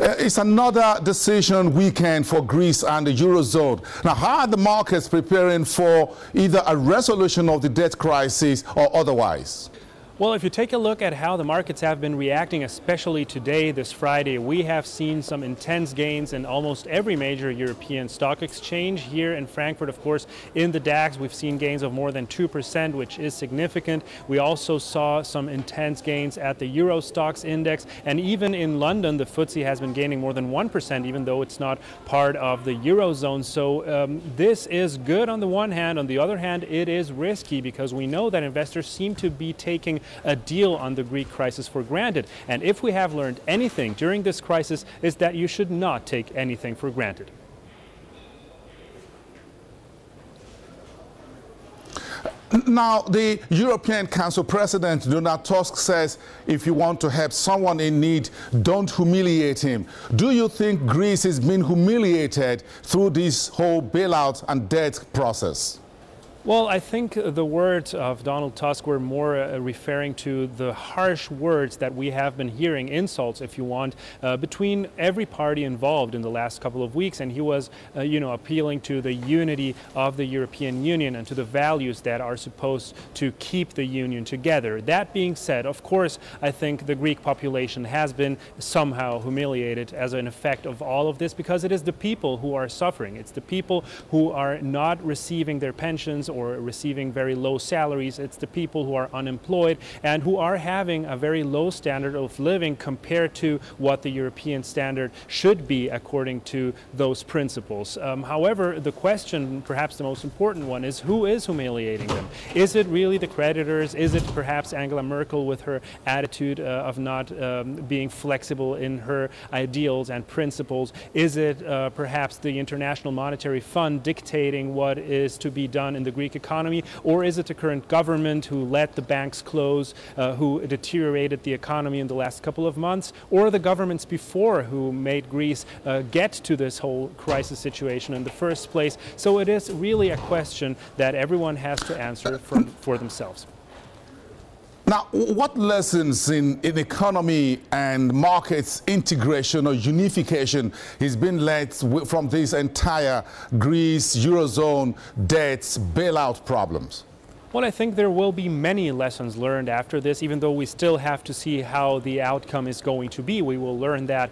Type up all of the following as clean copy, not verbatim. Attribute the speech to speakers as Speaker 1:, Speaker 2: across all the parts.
Speaker 1: It's another decision weekend for Greece and the Eurozone. Now, how are the markets preparing for either a resolution of the debt crisis or otherwise?
Speaker 2: Well, if you take a look at how the markets have been reacting, especially today, this Friday, we have seen some intense gains in almost every major European stock exchange. Here in Frankfurt, of course, in the DAX, we've seen gains of more than 2%, which is significant. We also saw some intense gains at the Euro Stoxx index, and even in London, the FTSE has been gaining more than 1%, even though it's not part of the Eurozone. So this is good on the one hand. On the other hand, it is risky because we know that investors seem to be taking a deal on the Greek crisis for granted. And if we have learned anything during this crisis, is that you should not take anything for granted.
Speaker 1: Now, the European Council President Donald Tusk says if you want to help someone in need, don't humiliate him. Do you think Greece is being humiliated through this whole bailout and debt process?
Speaker 2: Well, I think the words of Donald Tusk were more referring to the harsh words that we have been hearing, insults, if you want, between every party involved in the last couple of weeks. And he was, appealing to the unity of the European Union and to the values that are supposed to keep the Union together. That being said, of course, I think the Greek population has been somehow humiliated as an effect of all of this because it is the people who are suffering. It's the people who are not receiving their pensions or receiving very low salaries. It's the people who are unemployed and who are having a very low standard of living compared to what the European standard should be according to those principles. However, the question, perhaps the most important one, is who is humiliating them? Is it really the creditors? Is it perhaps Angela Merkel with her attitude of not being flexible in her ideals and principles? Is it perhaps the International Monetary Fund dictating what is to be done in the Greek economy, or is it the current government who let the banks close, who deteriorated the economy in the last couple of months, or the governments before who made Greece get to this whole crisis situation in the first place? So it is really a question that everyone has to answer for themselves.
Speaker 1: Now, what lessons in economy and markets integration or unification has been learned from this entire Greece, Eurozone, debts, bailout problems?
Speaker 2: Well, I think there will be many lessons learned after this, even though we still have to see how the outcome is going to be. We will learn that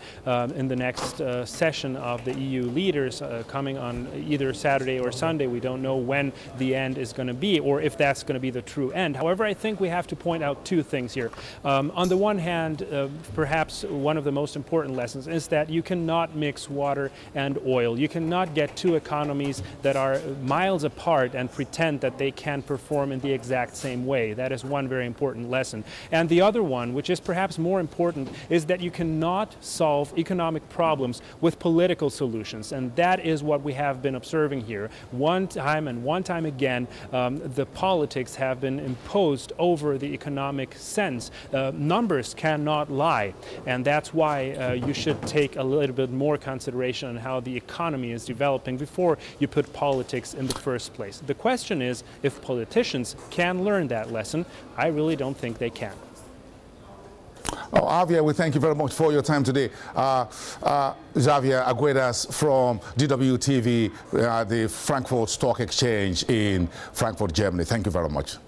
Speaker 2: in the next session of the EU leaders coming on either Saturday or Sunday. We don't know when the end is going to be or if that's going to be the true end. However, I think we have to point out two things here. On the one hand, perhaps one of the most important lessons is that you cannot mix water and oil. You cannot get two economies that are miles apart and pretend that they can perform in the exact same way. That is one very important lesson. And the other one, which is perhaps more important, is that you cannot solve economic problems with political solutions. And that is what we have been observing here. One time and one time again, the politics have been imposed over the economic sense. Numbers cannot lie. And that's why you should take a little bit more consideration on how the economy is developing before you put politics in the first place. The question is, if politicians can learn that lesson, I really don't think they can.
Speaker 1: Oh, Javier, we thank you very much for your time today. Javier Arguedas from DW-TV, the Frankfurt Stock Exchange in Frankfurt, Germany. Thank you very much.